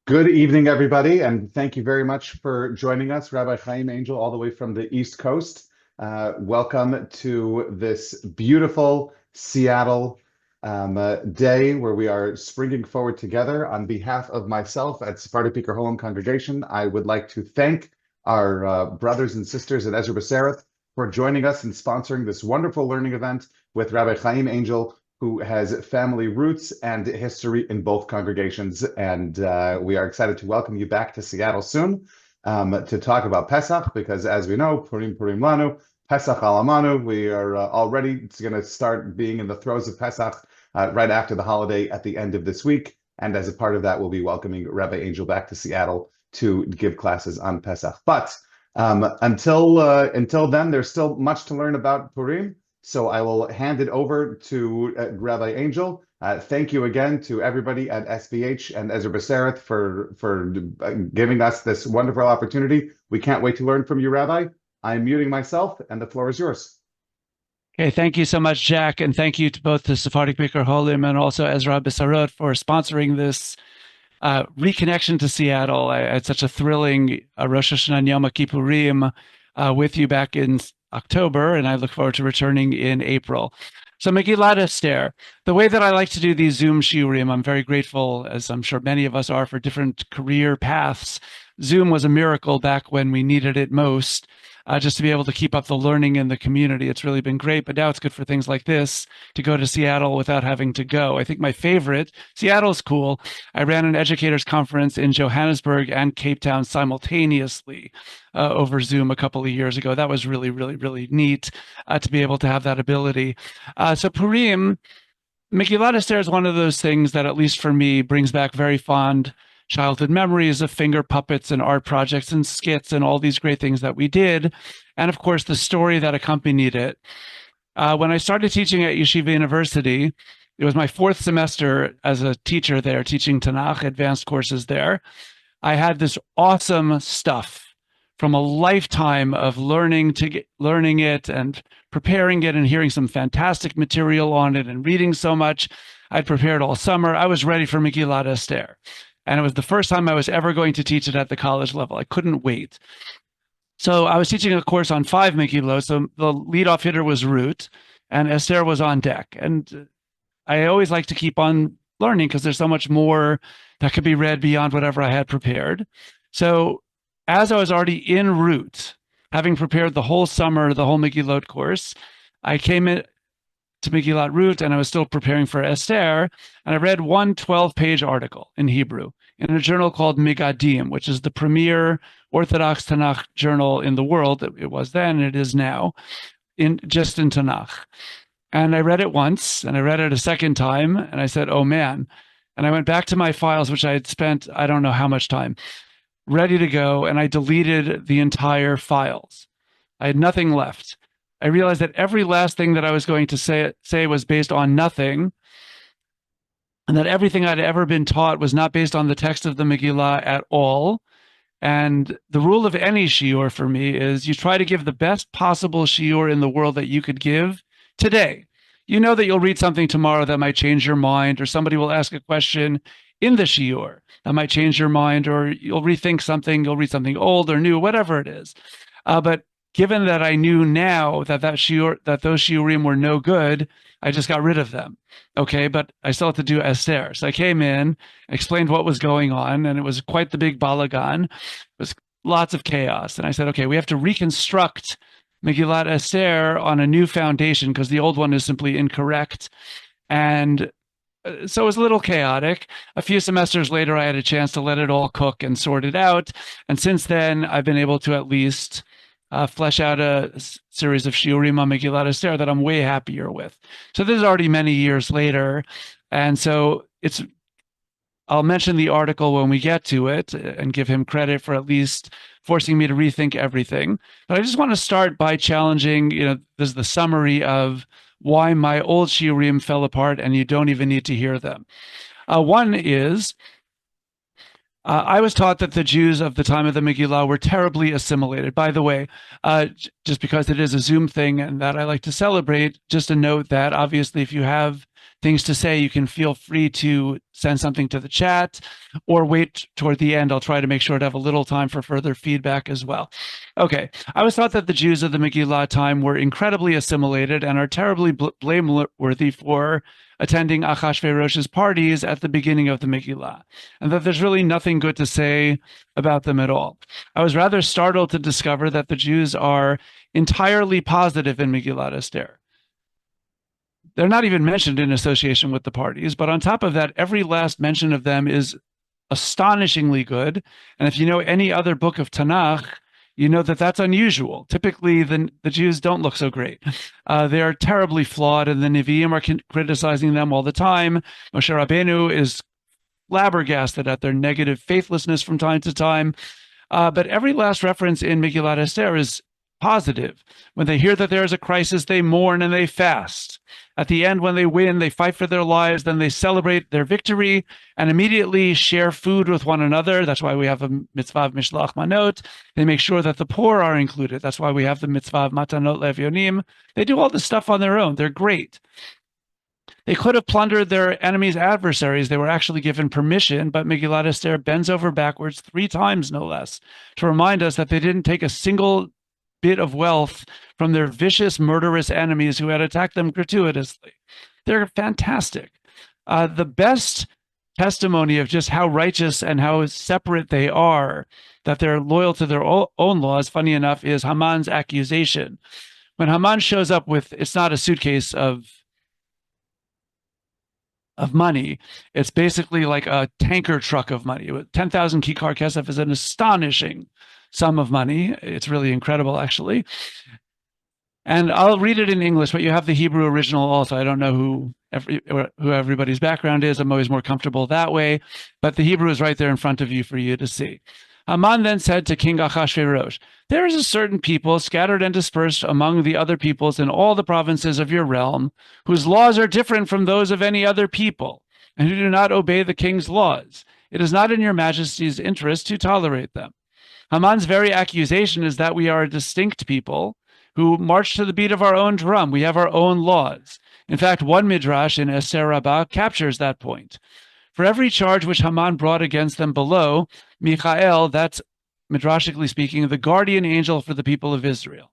Good evening, everybody, and thank you very much for joining us, Rabbi Hayyim Angel, all the way from the East Coast. Welcome to this beautiful Seattle day where we are springing forward together. On behalf of myself at Sephardi Piker Holam Congregation, I would like to thank our brothers and sisters at Ezra B'Sereth for joining us and sponsoring this wonderful learning event with Rabbi Hayyim Angel, who has family roots and history in both congregations. And we are excited to welcome you back to Seattle soon to talk about Pesach, because as we know, Purim Purim Lanu, Pesach Alamanu, we are already going to start being in the throes of Pesach right after the holiday at the end of this week. And as a part of that, we'll be welcoming Rabbi Angel back to Seattle to give classes on Pesach. But until then, there's still much to learn about Purim. So I will hand it over to Rabbi Angel. Thank you again to everybody at SBH and Ezra B'Sereth for giving us this wonderful opportunity. We can't wait to learn from you, Rabbi. I'm muting myself, and the floor is yours. Okay, thank you so much, Jack, and thank you to both the Sephardi Piker Holim and also Ezra B'Sereth for sponsoring this reconnection to Seattle. I had such a thrilling Rosh Hashanah and Yom Kippurim with you back in October, and I look forward to returning in April. So Megillat Esther, the way that I like to do these Zoom shiurim, I'm very grateful, as I'm sure many of us are, for different career paths. Zoom was a miracle back when we needed it most, just to be able to keep up the learning in the community. It's really been great, but now it's good for things like this, to go to Seattle without having to go. I think my favorite, Seattle's cool. I ran an educators conference in Johannesburg and Cape Town simultaneously over Zoom a couple of years ago. That was really, really, really neat to be able to have that ability. So Purim, Megillat Esther is one of those things that, at least for me, brings back very fond childhood memories of finger puppets and art projects and skits and all these great things that we did. And of course, the story that accompanied it. When I started teaching at Yeshiva University, it was my fourth semester as a teacher there, teaching Tanakh, advanced courses there. I had this awesome stuff from a lifetime of learning it and preparing it and hearing some fantastic material on it and reading so much. I'd prepared all summer. I was ready for Megillat Esther. And it was the first time I was ever going to teach it at the college level. I couldn't wait. So I was teaching a course on 5 Megillot. So the leadoff hitter was Ruth, and Esther was on deck. And I always like to keep on learning because there's so much more that could be read beyond whatever I had prepared. So as I was already in Ruth, having prepared the whole summer, the whole Megillot course, I came in to Megillat Ruth, and I was still preparing for Esther, and I read one 12-page article in Hebrew in a journal called Migadim, which is the premier Orthodox Tanakh journal in the world. It was then, it is now, just in Tanakh. And I read it once, and I read it a second time, and I said, oh man. And I went back to my files, which I had spent, I don't know how much time, ready to go, and I deleted the entire files. I had nothing left. I realized that every last thing that I was going to say was based on nothing, and that everything I'd ever been taught was not based on the text of the Megillah at all. And the rule of any shiur for me is you try to give the best possible shiur in the world that you could give today. You know that you'll read something tomorrow that might change your mind, or somebody will ask a question in the shiur that might change your mind, or you'll rethink something, you'll read something old or new, whatever it is. But given that I knew now that those shiurim were no good, I just got rid of them. Okay, but I still had to do Esther. So I came in, explained what was going on, and it was quite the big balagan. It was lots of chaos. And I said, okay, we have to reconstruct Megillat Esther on a new foundation because the old one is simply incorrect. And so it was a little chaotic. A few semesters later, I had a chance to let it all cook and sort it out. And since then, I've been able to at least flesh out a series of shiurim on Megillat Esther that I'm way happier with. So this is already many years later. And so I'll mention the article when we get to it and give him credit for at least forcing me to rethink everything. But I just want to start by challenging, this is the summary of why my old shiurim fell apart and you don't even need to hear them. One is, I was taught that the Jews of the time of the Megillah were terribly assimilated. By the way, just because it is a Zoom thing and that I like to celebrate, just a note that obviously if you have things to say, you can feel free to send something to the chat or wait toward the end. I'll try to make sure to have a little time for further feedback as well. Okay, I was taught that the Jews of the Megillah time were incredibly assimilated and are terribly blameworthy for attending Achashverosh's parties at the beginning of the Megillah, and that there's really nothing good to say about them at all. I was rather startled to discover that the Jews are entirely positive in Megillat Esther. They're not even mentioned in association with the parties, but on top of that, every last mention of them is astonishingly good. And if you know any other book of Tanakh, you know that that's unusual. Typically, the Jews don't look so great. They are terribly flawed, and the Nevi'im are criticizing them all the time. Moshe Rabbeinu is flabbergasted at their negative faithlessness from time to time. But every last reference in Megillat Esther is positive. When they hear that there is a crisis, they mourn and they fast. At the end, when they win, they fight for their lives, then they celebrate their victory and immediately share food with one another. That's why we have a mitzvah of Mishlach Manot. They make sure that the poor are included. That's why we have the mitzvah of Matanot Levyonim. They do all this stuff on their own. They're great. They could have plundered their enemies' adversaries. They were actually given permission, but Megillat Esther bends over backwards 3 times, no less, to remind us that they didn't take a single bit of wealth from their vicious, murderous enemies who had attacked them gratuitously. They're fantastic. The best testimony of just how righteous and how separate they are, that they're loyal to their own laws, funny enough, is Haman's accusation. When Haman shows up with, it's not a suitcase of money, it's basically like a tanker truck of money. 10,000 kikar kesef is an astonishing sum of money. It's really incredible, actually. And I'll read it in English, but you have the Hebrew original also. I don't know who everybody's background is. I'm always more comfortable that way. But the Hebrew is right there in front of you for you to see. Haman then said to King Achashverosh, "There is a certain people scattered and dispersed among the other peoples in all the provinces of your realm, whose laws are different from those of any other people, and who do not obey the king's laws. It is not in your majesty's interest to tolerate them." Haman's very accusation is that we are a distinct people who march to the beat of our own drum. We have our own laws. In fact, one midrash in Esther Rabbah captures that point. For every charge which Haman brought against them below, Michael, that's midrashically speaking, the guardian angel for the people of Israel,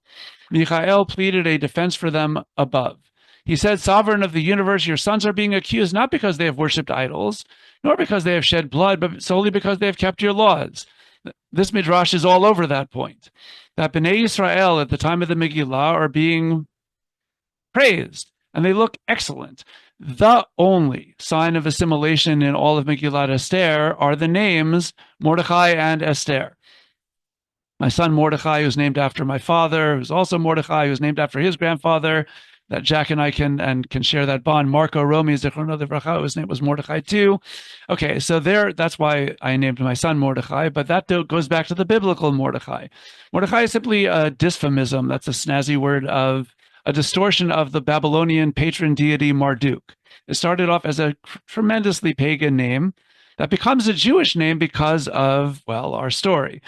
Michael pleaded a defense for them above. He said, "Sovereign of the universe, your sons are being accused not because they have worshipped idols, nor because they have shed blood, but solely because they have kept your laws." This midrash is all over that point, that Bnei Yisrael at the time of the Megillah are being praised, and they look excellent. The only sign of assimilation in all of Megillat Esther are the names Mordechai and Esther. My son Mordechai, who's named after my father, who's also Mordechai, who's named after his grandfather, that Jack and I can share that bond. Marco Romi, Zichrono Livracha, his name was Mordechai too. Okay, so that's why I named my son Mordechai, but that goes back to the biblical Mordechai. Mordechai is simply a dysphemism. That's a snazzy word of a distortion of the Babylonian patron deity Marduk. It started off as a tremendously pagan name that becomes a Jewish name because of, well, our story.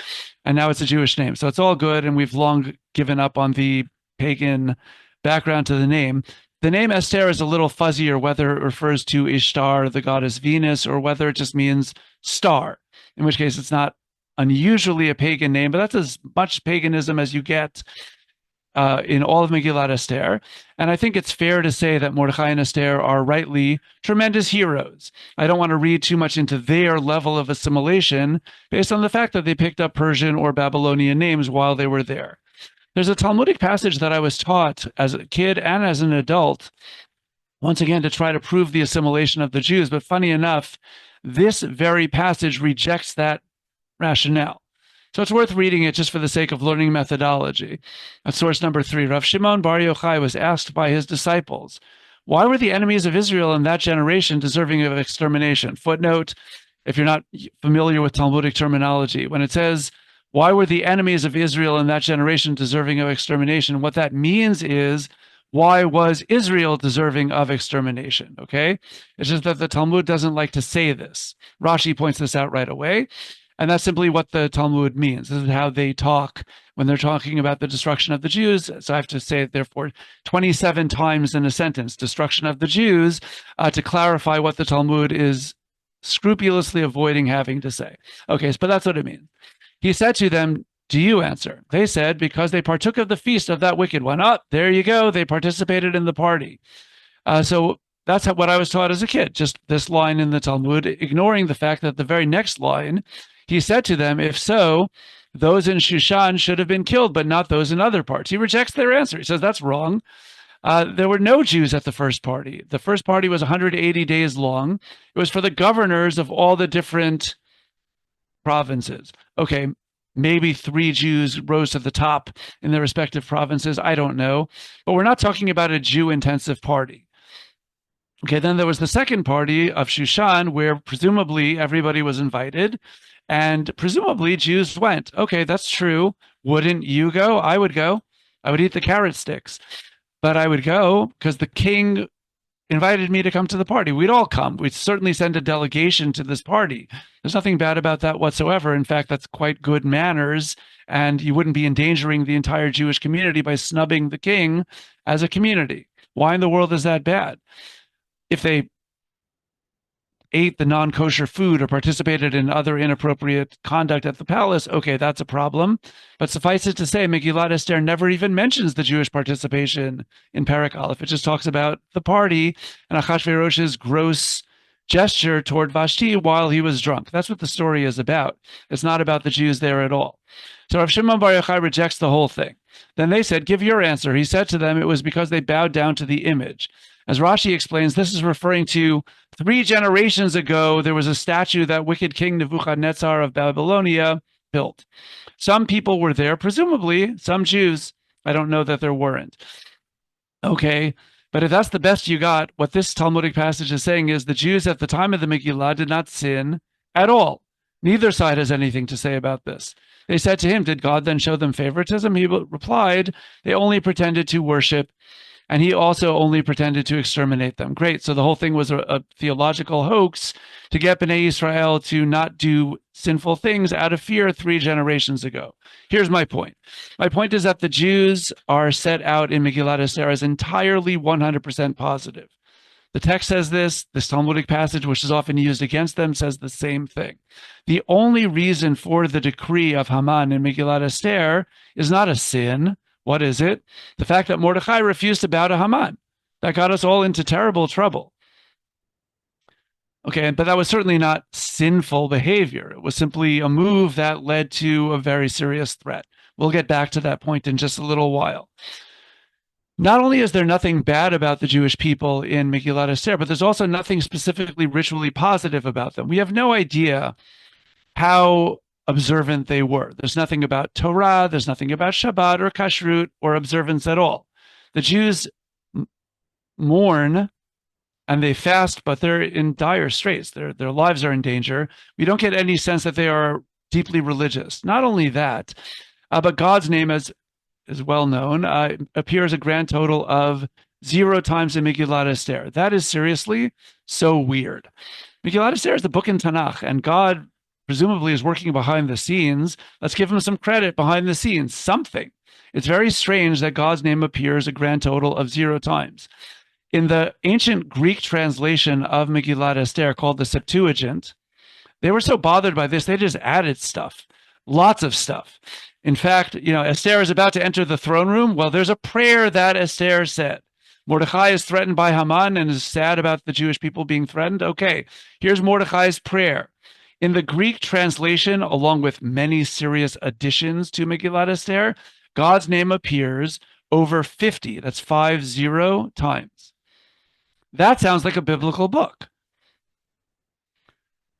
And now it's a Jewish name. So it's all good, and we've long given up on the pagan background to the name. The name Esther is a little fuzzier, whether it refers to Ishtar, the goddess Venus, or whether it just means star, in which case it's not unusually a pagan name, but that's as much paganism as you get in all of Megillat Esther. And I think it's fair to say that Mordechai and Esther are rightly tremendous heroes. I don't want to read too much into their level of assimilation based on the fact that they picked up Persian or Babylonian names while they were there. There's a Talmudic passage that I was taught as a kid and as an adult, once again, to try to prove the assimilation of the Jews. But funny enough, this very passage rejects that rationale. So it's worth reading it just for the sake of learning methodology. At source number 3, Rav Shimon Bar Yochai was asked by his disciples, why were the enemies of Israel in that generation deserving of extermination? Footnote, if you're not familiar with Talmudic terminology, when it says, why were the enemies of Israel in that generation deserving of extermination? What that means is, why was Israel deserving of extermination? Okay? It's just that the Talmud doesn't like to say this. Rashi points this out right away. And that's simply what the Talmud means. This is how they talk when they're talking about the destruction of the Jews. So I have to say it, therefore, 27 times in a sentence, destruction of the Jews, to clarify what the Talmud is scrupulously avoiding having to say. Okay, but that's what it means. He said to them, do you answer? They said, because they partook of the feast of that wicked one. Oh, there you go. They participated in the party. So that's what I was taught as a kid, just this line in the Talmud, ignoring the fact that the very next line, he said to them, if so, those in Shushan should have been killed, but not those in other parts. He rejects their answer. He says, that's wrong. There were no Jews at the first party. The first party was 180 days long. It was for the governors of all the different provinces. Okay, maybe 3 Jews rose to the top in their respective provinces. I don't know. But we're not talking about a Jew-intensive party. Okay, then there was the second party of Shushan, where presumably everybody was invited, and presumably Jews went. Okay, that's true. Wouldn't you go? I would go. I would eat the carrot sticks. But I would go because the king invited me to come to the party. We'd all come. We'd certainly send a delegation to this party. There's nothing bad about that whatsoever. In fact, that's quite good manners, and you wouldn't be endangering the entire Jewish community by snubbing the king as a community. Why in the world is that bad? If they ate the non-kosher food or participated in other inappropriate conduct at the palace, okay, that's a problem. But suffice it to say, Megillat Esther never even mentions the Jewish participation in Perek Aleph. It just talks about the party and Achashverosh's gross gesture toward Vashti while he was drunk. That's what the story is about. It's not about the Jews there at all. So Rav Shimon Bar Yochai rejects the whole thing. Then they said, give your answer. He said to them, it was because they bowed down to the image. As Rashi explains, this is referring to 3 generations ago, there was a statue that wicked king Nebuchadnezzar of Babylonia built. Some people were there, presumably some Jews. I don't know that there weren't. Okay, but if that's the best you got, what this Talmudic passage is saying is the Jews at the time of the Megillah did not sin at all. Neither side has anything to say about this. They said to him, did God then show them favoritism? He replied, they only pretended to worship, and he also only pretended to exterminate them. Great. So the whole thing was a theological hoax to get Bnei Israel to not do sinful things out of fear 3 generations ago. Here's my point. My point is that the Jews are set out in Megillat Esther as entirely 100% positive. The text says this Talmudic passage, which is often used against them, says the same thing. The only reason for the decree of Haman in Megillat Esther is not a sin. What is it? The fact that Mordechai refused to bow to Haman. That got us all into terrible trouble. Okay, but that was certainly not sinful behavior. It was simply a move that led to a very serious threat. We'll get back to that point in just a little while. Not only is there nothing bad about the Jewish people in Megillat Esther, but there's also nothing specifically ritually positive about them. We have no idea how observant they were. There's nothing about Torah, there's nothing about Shabbat or Kashrut or observance at all. The Jews mourn and they fast, but they're in dire straits. Their lives are in danger. We don't get any sense that they are deeply religious. Not only that, but God's name, as is well known, appears a grand total of 0 times in Megillat Esther. That is seriously so weird. Megillat Esther is the book in Tanakh, and God presumably is working behind the scenes. Let's give him some credit behind the scenes, something. It's very strange that God's name appears a grand total of 0 times. In the ancient Greek translation of Megillat Esther called the Septuagint, they were so bothered by this, they just added stuff, lots of stuff. In fact, Esther is about to enter the throne room. Well, there's a prayer that Esther said. Mordechai is threatened by Haman and is sad about the Jewish people being threatened. Okay, here's Mordechai's prayer. In the Greek translation, along with many serious additions to Megillat Esther, God's name appears over 50. That's 50 times. That sounds like a biblical book.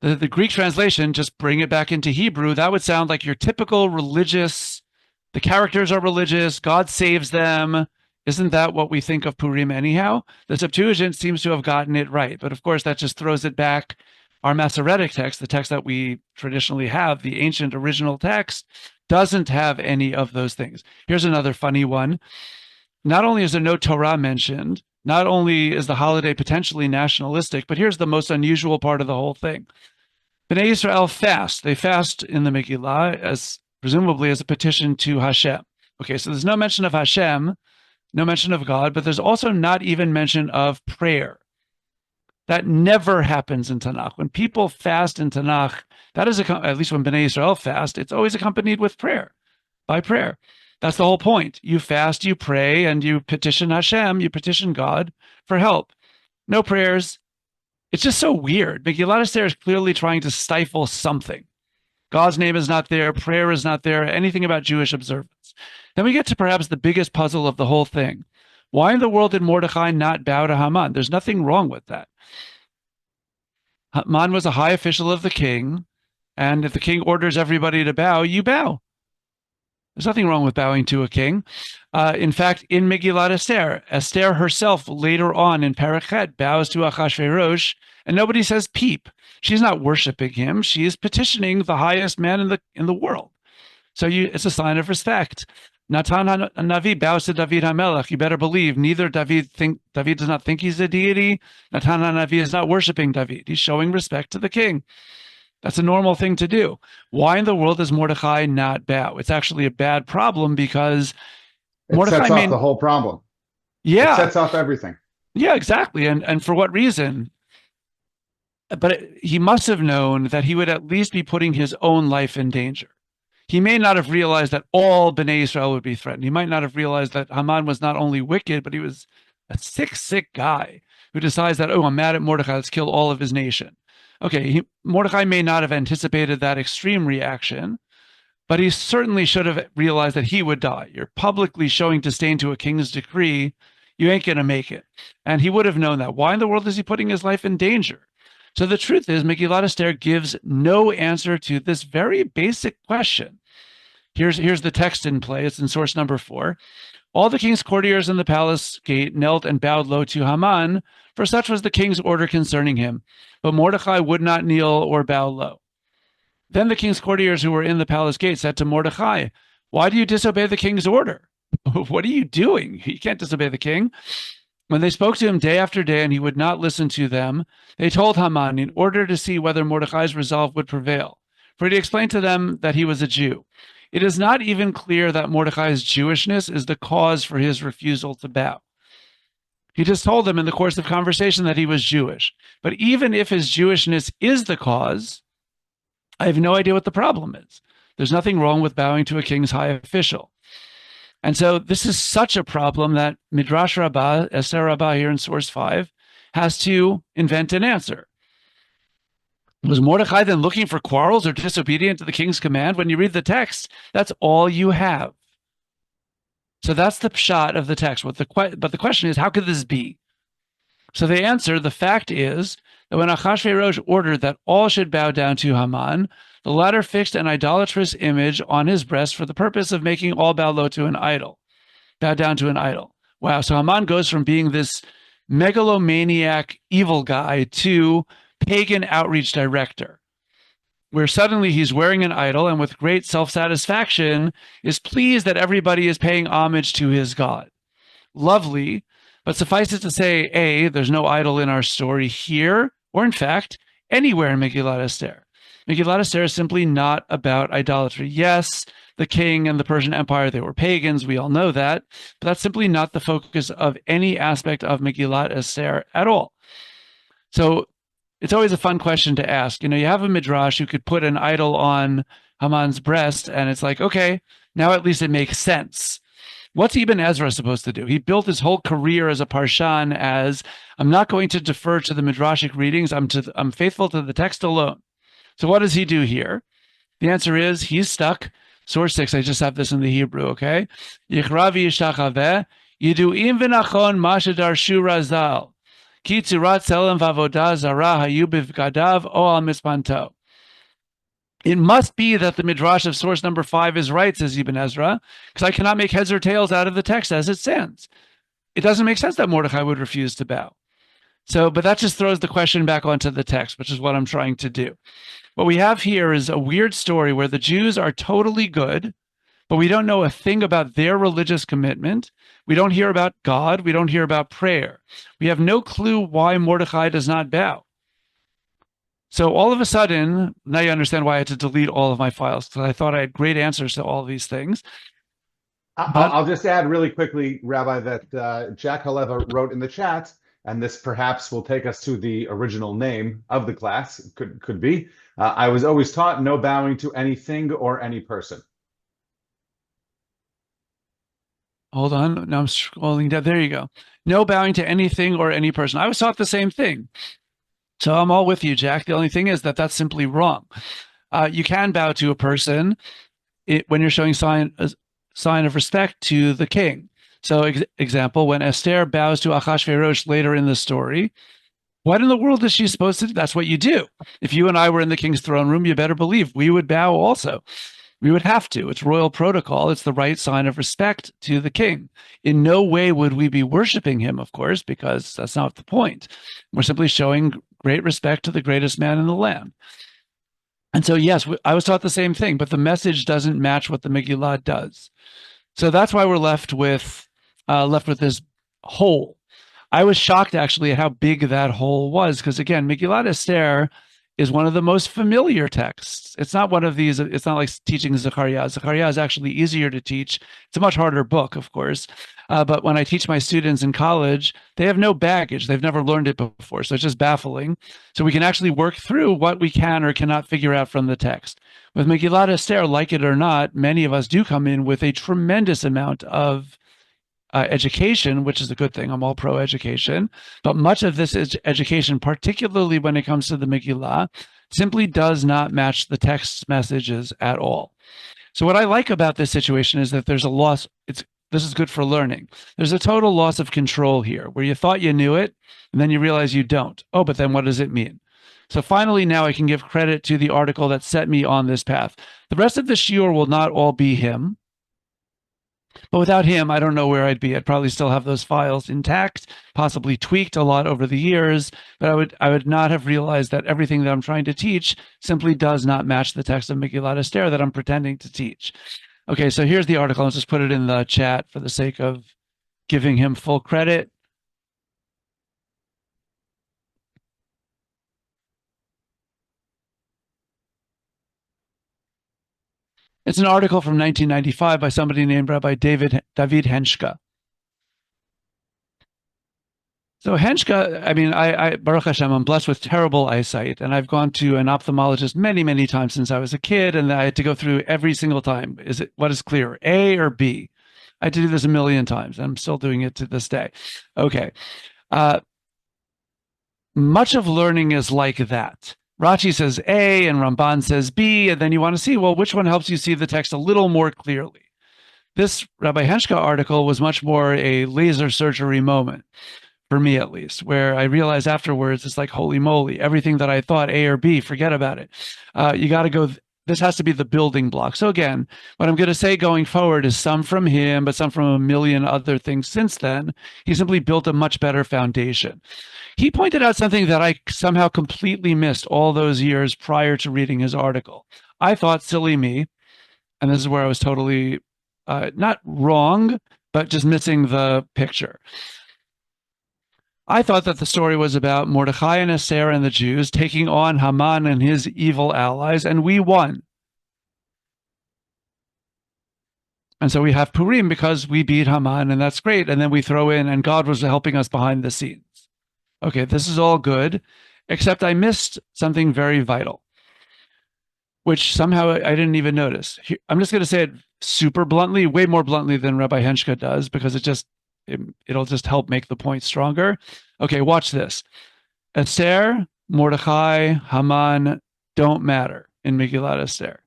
The Greek translation, just bring it back into Hebrew, that would sound like your typical religious, the characters are religious, God saves them. Isn't that what we think of Purim anyhow? The Septuagint seems to have gotten it right, but of course that just throws it back. Our Masoretic text, the text that we traditionally have, the ancient original text, doesn't have any of those things. Here's another funny one. Not only is there no Torah mentioned, not only is the holiday potentially nationalistic, but here's the most unusual part of the whole thing. Bnei Israel fast. They fast in the Megillah as presumably as a petition to Hashem. Okay, so there's no mention of Hashem, no mention of God, but there's also not even mention of prayer. That never happens in Tanakh. When people fast in Tanakh, that is, at least when Bnei Israel fast, it's always accompanied with prayer, by prayer. That's the whole point. You fast, you pray, and you petition Hashem, you petition God for help. No prayers. It's just so weird. Megillat Esther is clearly trying to stifle something. God's name is not there, prayer is not there, anything about Jewish observance. Then we get to perhaps the biggest puzzle of the whole thing. Why in the world did Mordechai not bow to Haman? There's nothing wrong with that. Haman was a high official of the king, and if the king orders everybody to bow, you bow. There's nothing wrong with bowing to a king. In fact, in Megillat Esther, Esther herself later on in Parachet bows to Achashverosh, and nobody says peep. She's not worshiping him. She is petitioning the highest man in the world. So it's a sign of respect. Natan Navi bows to David HaMelech. You better believe neither David does not think he's a deity. Natan Navi is not worshiping David. He's showing respect to the king. That's a normal thing to do. Why in the world does Mordechai not bow? It's actually a bad problem because Mordechai sets off the whole problem. Yeah. It sets off everything. Yeah, exactly. And for what reason? But he must have known that he would at least be putting his own life in danger. He may not have realized that all Bnei Israel would be threatened. He might not have realized that Haman was not only wicked, but he was a sick guy who decides that, oh, I'm mad at Mordechai, let's kill all of his nation. Okay, Mordechai may not have anticipated that extreme reaction, but he certainly should have realized that he would die. You're publicly showing disdain to a king's decree, you ain't going to make it. And he would have known that. Why in the world is he putting his life in danger? So the truth is, Megillat Esther gives no answer to this very basic question. Here's the text in play. It's in source number 4. All the king's courtiers in the palace gate knelt and bowed low to Haman, for such was the king's order concerning him. But Mordechai would not kneel or bow low. Then the king's courtiers who were in the palace gate said to Mordechai, why do you disobey the king's order? What are you doing? You can't disobey the king. When they spoke to him day after day and he would not listen to them, they told Haman in order to see whether Mordechai's resolve would prevail. For he explained to them that he was a Jew. It is not even clear that Mordechai's Jewishness is the cause for his refusal to bow. He just told them in the course of conversation that he was Jewish. But even if his Jewishness is the cause, I have no idea what the problem is. There's nothing wrong with bowing to a king's high official. And so this is such a problem that Midrash Rabbah, Esther Rabbah here in source 5, has to invent an answer. Was Mordechai then looking for quarrels or disobedient to the king's command? When you read the text, that's all you have. So that's the pshat of the text. But the question is, how could this be? So they answer, the fact is that when Achashverosh ordered that all should bow down to Haman, the latter fixed an idolatrous image on his breast for the purpose of making all bow low to an idol, bow down to an idol. Wow, so Haman goes from being this megalomaniac evil guy to pagan outreach director, where suddenly he's wearing an idol and with great self-satisfaction is pleased that everybody is paying homage to his God. Lovely, but suffice it to say, A, there's no idol in our story here, or in fact, anywhere in Megillat Esther. Megillat Esther is simply not about idolatry. Yes, the king and the Persian Empire, they were pagans, we all know that, but that's simply not the focus of any aspect of Megillat Esther at all. So it's always a fun question to ask. You have a midrash who could put an idol on Haman's breast, and it's like, okay, now at least it makes sense. What's Ibn Ezra supposed to do? He built his whole career as a parshan as, I'm not going to defer to the midrashic readings, I'm faithful to the text alone. So what does he do here? The answer is, he's stuck. Source 6, I just have this in the Hebrew, okay? Yichra v'yishtachaveh, yidu'im v'nachon ma shedarshu razal. Ki tzurat tzelem v'avodah zara hayu bivgadav o al mispanto. It must be that the midrash of source number 5 is right, says Ibn Ezra, because I cannot make heads or tails out of the text as it stands. It doesn't make sense that Mordechai would refuse to bow. So, but that just throws the question back onto the text, which is what I'm trying to do. What we have here is a weird story where the Jews are totally good, but we don't know a thing about their religious commitment. We don't hear about God. We don't hear about prayer. We have no clue why Mordechai does not bow. So all of a sudden, now you understand why I had to delete all of my files, because I thought I had great answers to all these things. But I'll just add really quickly, Rabbi, that Jack Haleva wrote in the chat, and this perhaps will take us to the original name of the class. Could be. I was always taught no bowing to anything or any person. hold on, now I'm scrolling down. There you go. No bowing to anything or any person. I was taught the same thing. So I'm all with you, Jack. The only thing is that that's simply wrong. You can bow to a person when you're showing sign of respect to the king. So, example, when Esther bows to Achashverosh later in the story, what in the world is she supposed to do? That's what you do. If you and I were in the king's throne room, you better believe we would bow also. We would have to. It's royal protocol. It's the right sign of respect to the king. In no way would we be worshiping him, of course, because that's not the point. We're simply showing great respect to the greatest man in the land. And so, yes, I was taught the same thing, but the message doesn't match what the Megillah does. So that's why we're left with this hole. I was shocked actually at how big that hole was, because again, Megillat Esther is one of the most familiar texts. It's not one of these. It's not like teaching Zechariah. Zechariah is actually easier to teach. It's a much harder book, of course. But when I teach my students in college, they have no baggage. They've never learned it before. So it's just baffling. So we can actually work through what we can or cannot figure out from the text. With Megillat Esther, like it or not, many of us do come in with a tremendous amount of education, which is a good thing. I'm all pro education. But much of this education, particularly when it comes to the Megillah, simply does not match the text's messages at all. So what I like about this situation is that there's a loss. This is good for learning. There's a total loss of control here, where you thought you knew it, and then you realize you don't. Oh, but then what does it mean? So finally, now I can give credit to the article that set me on this path. The rest of the shiur will not all be him. But without him, I don't know where I'd be. I'd probably still have those files intact, possibly tweaked a lot over the years, but I would not have realized that everything that I'm trying to teach simply does not match the text of Megillat Esther that I'm pretending to teach. Okay, so here's the article. I'll just put it in the chat for the sake of giving him full credit. It's an article from 1995 by somebody named Rabbi David Henschke. So Henschke, I mean, I Baruch Hashem, I'm blessed with terrible eyesight, and I've gone to an ophthalmologist many, many times since I was a kid, and I had to go through every single time. What is clearer, A or B? I had to do this a million times, and I'm still doing it to this day. Okay. Much of learning is like that. Rashi says A and Ramban says B, and then you want to see, well, which one helps you see the text a little more clearly? This Rabbi Henschke article was much more a laser surgery moment, for me at least, where I realized afterwards, it's like, holy moly, everything that I thought A or B, forget about it. You got to go, this has to be the building block. So again, what I'm going to say going forward is some from him, but some from a million other things since then. He simply built a much better foundation. He pointed out something that I somehow completely missed all those years prior to reading his article. I thought, silly me, and this is where I was totally not wrong, but just missing the picture. I thought that the story was about Mordechai and Esther and the Jews taking on Haman and his evil allies, and we won. And so we have Purim because we beat Haman, and that's great. And then we throw in, and God was helping us behind the scenes. Okay, this is all good, except I missed something very vital, which somehow I didn't even notice. I'm just going to say it super bluntly, way more bluntly than Rabbi Henschke does, because it'll just help make the point stronger. Okay, watch this. Esther, Mordechai, Haman don't matter in Megillat Esther.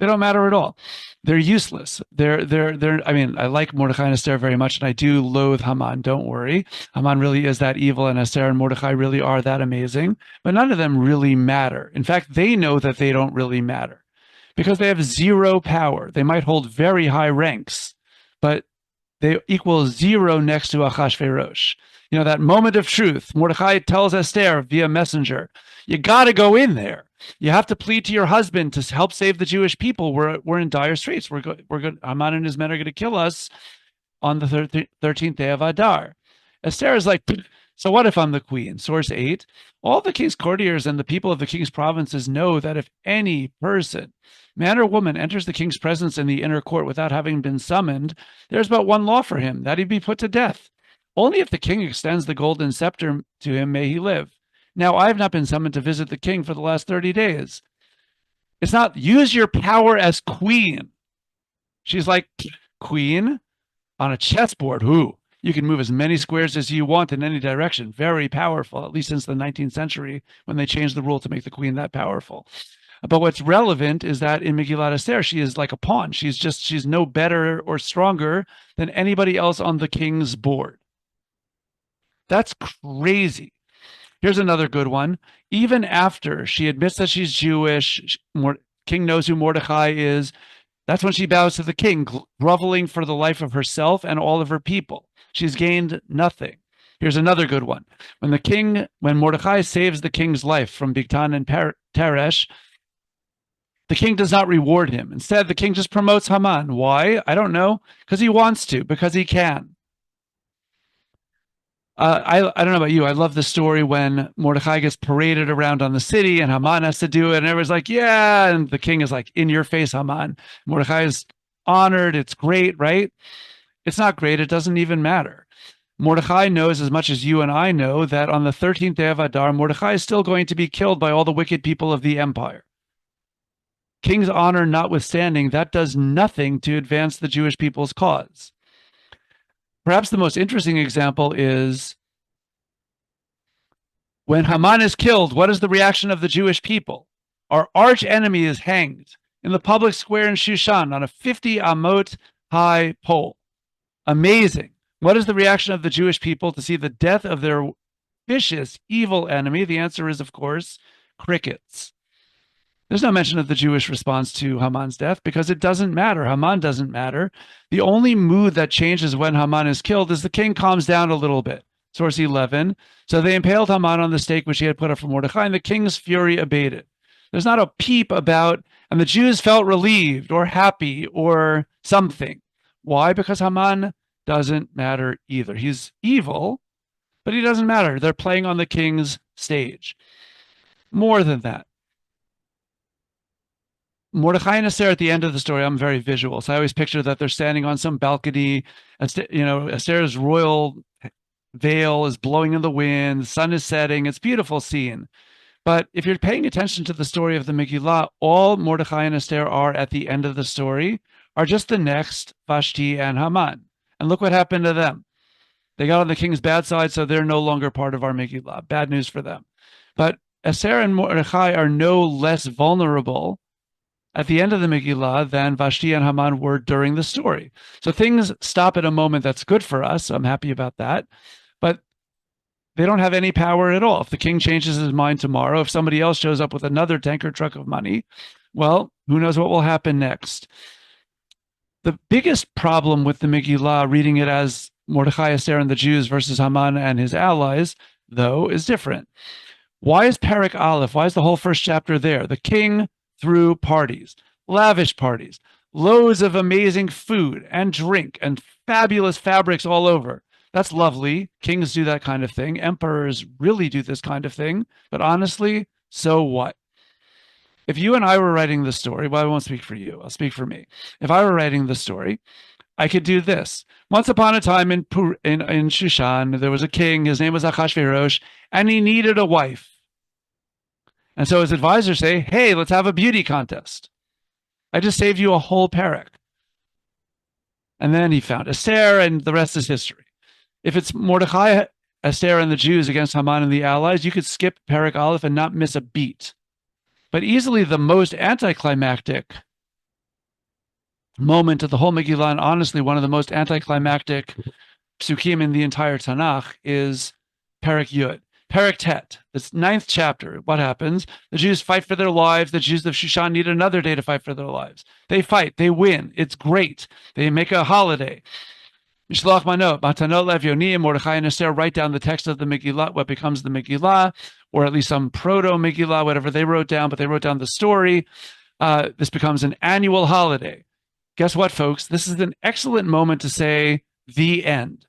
They don't matter at all. They're useless. I mean, I like Mordechai and Esther very much, and I do loathe Haman. Don't worry. Haman really is that evil, and Esther and Mordechai really are that amazing. But none of them really matter. In fact, they know that they don't really matter because they have zero power. They might hold very high ranks, but they equal zero next to Achashverosh. You know, that moment of truth, Mordechai tells Esther via messenger, you got to go in there. You have to plead to your husband to help save the Jewish people. We're in dire straits. Haman and his men are going to kill us on the 13th day of Adar. Esther is like, So what if I'm the queen? Source 8. All the king's courtiers and the people of the king's provinces know that if any person, man or woman, enters the king's presence in the inner court without having been summoned, there's but one law for him, that he be put to death. Only if the king extends the golden scepter to him may he live. Now, I have not been summoned to visit the king for the last 30 days. It's not use your power as queen. She's like, queen on a chessboard. Who? You can move as many squares as you want in any direction. Very powerful, at least since the 19th century when they changed the rule to make the queen that powerful. But what's relevant is that in Megillat Esther, she is like a pawn. She's no better or stronger than anybody else on the king's board. That's crazy. Here's another good one. Even after she admits that she's Jewish, king knows who Mordecai is. That's when she bows to the king, groveling for the life of herself and all of her people. She's gained nothing. Here's another good one. When Mordecai saves the king's life from Bigtan and Teresh, the king does not reward him. Instead, the king just promotes Haman. Why? I don't know. Because he wants to, because he can. I don't know about you. I love the story when Mordecai gets paraded around on the city and Haman has to do it. And everyone's like, yeah. And the king is like, in your face, Haman. Mordecai is honored. It's great, right? It's not great. It doesn't even matter. Mordecai knows as much as you and I know that on the 13th day of Adar, Mordecai is still going to be killed by all the wicked people of the empire. King's honor notwithstanding, that does nothing to advance the Jewish people's cause. Perhaps the most interesting example is when Haman is killed, what is the reaction of the Jewish people? Our arch enemy is hanged in the public square in Shushan on a 50 amot high pole. Amazing. What is the reaction of the Jewish people to see the death of their vicious, evil enemy? The answer is, of course, crickets. There's no mention of the Jewish response to Haman's death because it doesn't matter. Haman doesn't matter. The only mood that changes when Haman is killed is the king calms down a little bit. Source 11. So they impaled Haman on the stake which he had put up for Mordecai, and the king's fury abated. There's not a peep about, and the Jews felt relieved or happy or something. Why? Because Haman doesn't matter either. He's evil, but he doesn't matter. They're playing on the king's stage. More than that. Mordecai and Esther at the end of the story, I'm very visual. So I always picture that they're standing on some balcony. Esther's royal veil is blowing in the wind. The sun is setting. It's a beautiful scene. But if you're paying attention to the story of the Megillah, all Mordecai and Esther are at the end of the story are just the next Vashti and Haman. And look what happened to them. They got on the king's bad side, so they're no longer part of our Megillah. Bad news for them. But Esther and Mordecai are no less vulnerable at the end of the Megillah than Vashti and Haman were during the story. So things stop at a moment that's good for us. I'm happy about that. But they don't have any power at all. If the king changes his mind tomorrow, if somebody else shows up with another tanker truck of money, well, who knows what will happen next. The biggest problem with the Megillah, reading it as Mordecai, Esther, and the Jews versus Haman and his allies, though, is different. Why is Perek Aleph? Why is the whole first chapter there? The king threw parties, lavish parties, loads of amazing food and drink and fabulous fabrics all over. That's lovely. Kings do that kind of thing. Emperors really do this kind of thing. But honestly, so what? If you and I were writing the story, well, I won't speak for you. I'll speak for me. If I were writing the story, I could do this. Once upon a time in Shushan, there was a king. His name was Achashverosh, and he needed a wife. And so his advisors say, hey, let's have a beauty contest. I just saved you a whole perek. And then he found Esther, and the rest is history. If it's Mordecai, Esther, and the Jews against Haman and the allies, you could skip Perek Aleph and not miss a beat. But easily the most anticlimactic moment of the whole Megillah, and honestly one of the most anticlimactic psukim in the entire Tanakh, is Perek Yud. Perek Tet, this 9th chapter. What happens? The Jews fight for their lives. The Jews of Shushan need another day to fight for their lives. They fight. They win. It's great. They make a holiday. Mishloach Manot, Matanot Levyonim, Mordechai and Esther write down the text of the Megillah, what becomes the Megillah, or at least some proto-Megillah, whatever they wrote down, but they wrote down the story. This becomes an annual holiday. Guess what, folks? This is an excellent moment to say the end.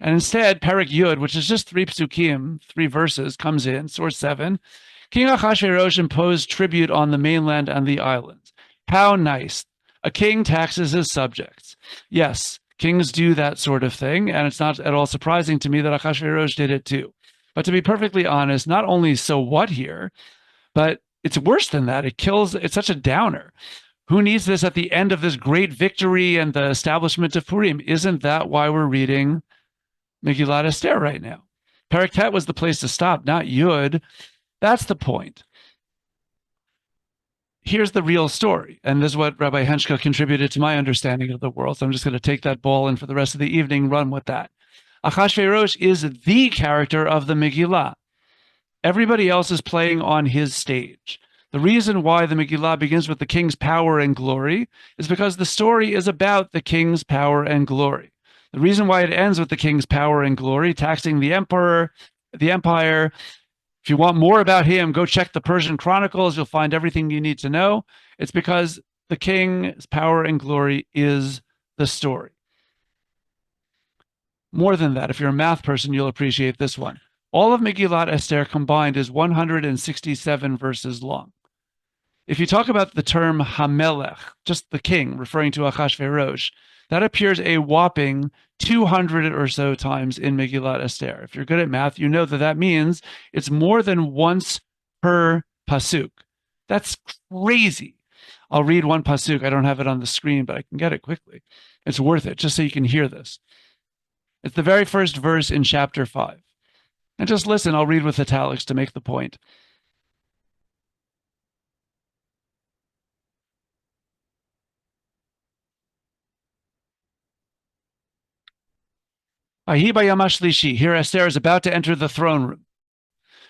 And instead, Perek Yud, which is just 3 psukim, 3 verses, comes in, source 7. King Achashverosh imposed tribute on the mainland and the islands. How nice. A king taxes his subjects. Yes, kings do that sort of thing, and it's not at all surprising to me that Achashverosh did it too. But to be perfectly honest, not only so what here, but it's worse than that. It's such a downer. Who needs this at the end of this great victory and the establishment of Purim? Isn't that why we're reading Megillat Esther right now? Perek Tet was the place to stop, not Yud. That's the point. Here's the real story. And this is what Rabbi Henschel contributed to my understanding of the world. So I'm just going to take that ball and for the rest of the evening, run with that. Achashverosh is the character of the Megillah. Everybody else is playing on his stage. The reason why the Megillah begins with the king's power and glory is because the story is about the king's power and glory. The reason why it ends with the king's power and glory, taxing the empire. If you want more about him, go check the Persian Chronicles. You'll find everything you need to know. It's because the king's power and glory is the story. More than that, if you're a math person, you'll appreciate this one. All of Megillat Esther combined is 167 verses long. If you talk about the term Hamelech, just the king, referring to Achashverosh, that appears a whopping 200 or so times in Megillat Esther. If you're good at math, you know that that means it's more than once per pasuk. That's crazy. I'll read one pasuk. I don't have it on the screen, but I can get it quickly. It's worth it, just so you can hear this. It's the very first verse in chapter 5. And just listen, I'll read with italics to make the point. Here Esther is about to enter the throne room.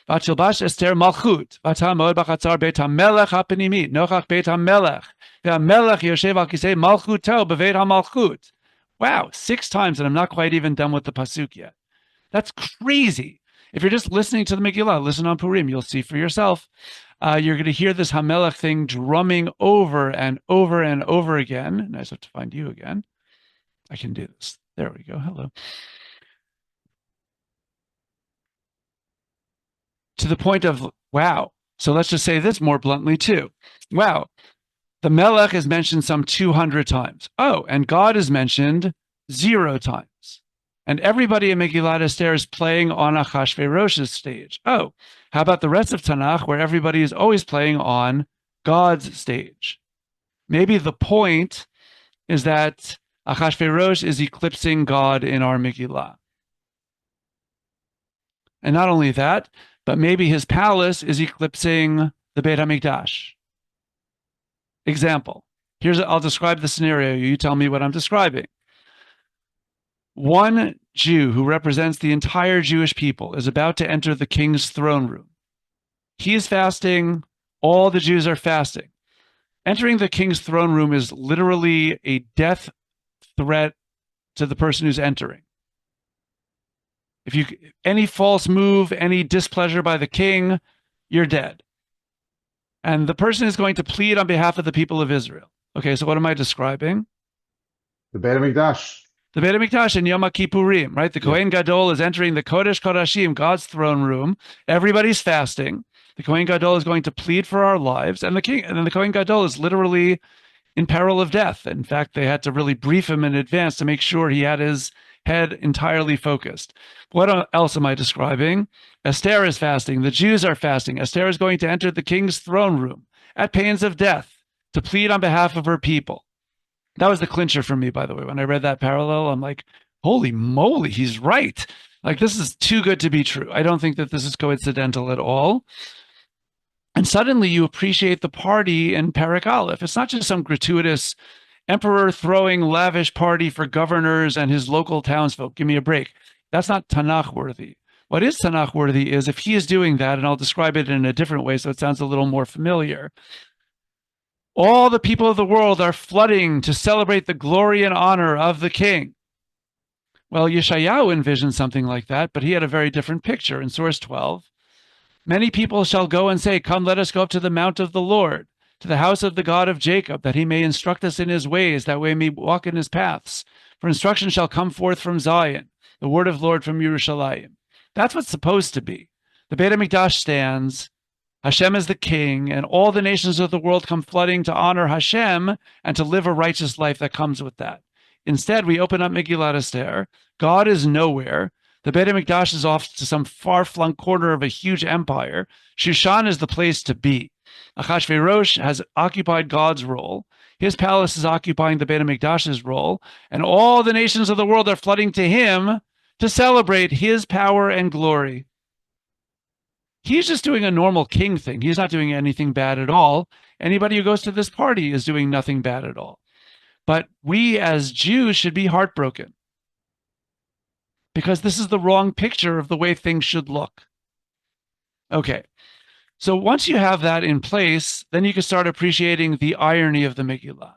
Vatilbash Esther Malchut, Vatamod Bachatzar Beit HaMelech HaPenimit, Nochach Beit HaMelech, VeHaMelech Yoshev Al Kisei Malchuto Beveit HaMalchut. Wow, 6 times, and I'm not quite even done with the pasuk yet. That's crazy. If you're just listening to the Megillah, listen on Purim, you'll see for yourself. You're going to hear this HaMelech thing drumming over and over and over again. And I just have to find you again. I can do this. There we go. Hello. To the point of, wow. So let's just say this more bluntly too. Wow. The Melech is mentioned some 200 times. Oh, and God is mentioned 0 times. And everybody in Megillat Esther is playing on Achashverosh's stage. Oh, how about the rest of Tanakh where everybody is always playing on God's stage? Maybe the point is that Achashverosh is eclipsing God in our Megillah. And not only that, but maybe his palace is eclipsing the Beit HaMikdash. Example. I'll describe the scenario. You tell me what I'm describing. One Jew who represents the entire Jewish people is about to enter the king's throne room. He is fasting. All the Jews are fasting. Entering the king's throne room is literally a death threat to the person who's entering. If any false move, any displeasure by the king, you're dead. And the person is going to plead on behalf of the people of Israel. Okay, so what am I describing? The Beit HaMikdash. The Beit HaMikdash in Yom Kippurim, right? The Kohen Gadol is entering the Kodesh Kodashim, God's throne room. Everybody's fasting. The Kohen Gadol is going to plead for our lives, and the Kohen Gadol is literally in peril of death. In fact, they had to really brief him in advance to make sure he had his head entirely focused. What else am I describing? Esther is fasting. The Jews are fasting. Esther is going to enter the king's throne room at pains of death to plead on behalf of her people. That was the clincher for me, by the way. When I read that parallel, I'm like, holy moly, he's right. Like, this is too good to be true. I don't think that this is coincidental at all. And suddenly you appreciate the party in Perek Aleph. It's not just some gratuitous emperor throwing lavish party for governors and his local townsfolk. Give me a break. That's not Tanakh worthy. What is Tanakh worthy is if he is doing that, and I'll describe it in a different way so it sounds a little more familiar. All the people of the world are flooding to celebrate the glory and honor of the king. Well, Yeshayahu envisioned something like that, but he had a very different picture. In source 12, many people shall go and say, come, let us go up to the mount of the Lord, to the house of the God of Jacob, that he may instruct us in his ways, that we may walk in his paths. For instruction shall come forth from Zion. the word of Lord from Yerushalayim. That's what's supposed to be. The Beit HaMikdash stands, Hashem is the king, and all the nations of the world come flooding to honor Hashem and to live a righteous life that comes with that. Instead, we open up Megillat Esther. God is nowhere. The Beit HaMikdash is off to some far-flung corner of a huge empire. Shushan is the place to be. Achashverosh has occupied God's role. His palace is occupying the Beit HaMikdash's role, and all the nations of the world are flooding to him to celebrate his power and glory. He's just doing a normal king thing. He's not doing anything bad at all. Anybody who goes to this party is doing nothing bad at all. But we as Jews should be heartbroken because this is the wrong picture of the way things should look. Okay, so once you have that in place, then you can start appreciating the irony of the Megillah.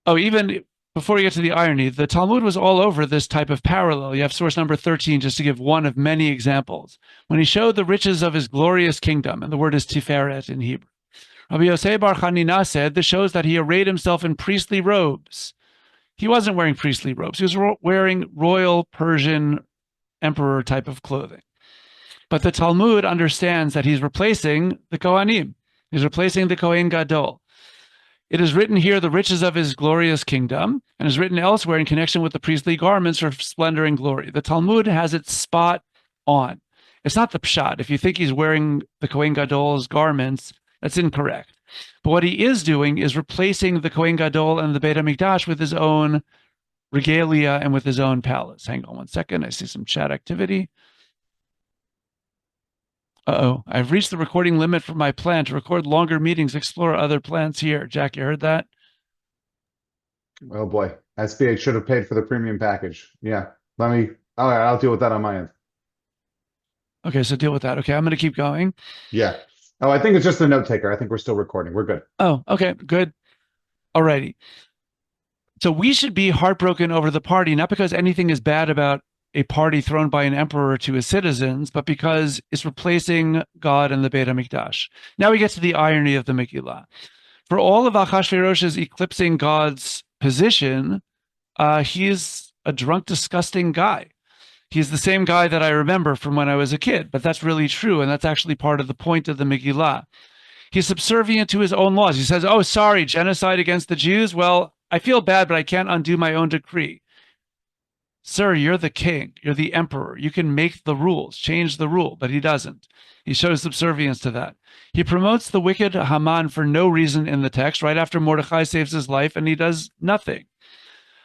Oh, even before we get to the irony, the Talmud was all over this type of parallel. You have source number 13, just to give one of many examples. When he showed the riches of his glorious kingdom, and the word is tiferet in Hebrew, Rabbi Yosei Bar Chanina said this shows that he arrayed himself in priestly robes. He wasn't wearing priestly robes. He was wearing royal Persian emperor type of clothing. But the Talmud understands that he's replacing the Kohanim. He's replacing the Kohen Gadol. It is written here, the riches of his glorious kingdom, and is written elsewhere in connection with the priestly garments for splendor and glory. The Talmud has it spot on. It's not the pshat. If you think he's wearing the Kohen Gadol's garments, that's incorrect. But what he is doing is replacing the Kohen Gadol and the Beit HaMikdash with his own regalia and with his own palace. Hang on one second. I see some chat activity. Uh-oh, I've reached the recording limit for my plan to record longer meetings, explore other plans here. Jack, you heard that? Oh boy, SBH should have paid for the premium package. Yeah, all right, I'll deal with that on my end. Okay, so deal with that. Okay, I'm going to keep going. Yeah. Oh, I think it's just the note taker. I think we're still recording. We're good. Oh, okay, good. Alrighty. So we should be heartbroken over the party, not because anything is bad about a party thrown by an emperor to his citizens, but because it's replacing God and the Beit HaMikdash. Now we get to the irony of the Megillah. For all of Achashverosh's eclipsing God's position, he is a drunk, disgusting guy. He's the same guy that I remember from when I was a kid, but that's really true, and that's actually part of the point of the Megillah. He's subservient to his own laws. He says, oh, sorry, genocide against the Jews? Well, I feel bad, but I can't undo my own decree. Sir, you're the king. You're the emperor. You can make the rules, change the rule, but he doesn't. He shows subservience to that. He promotes the wicked Haman for no reason in the text, right after Mordechai saves his life, and he does nothing.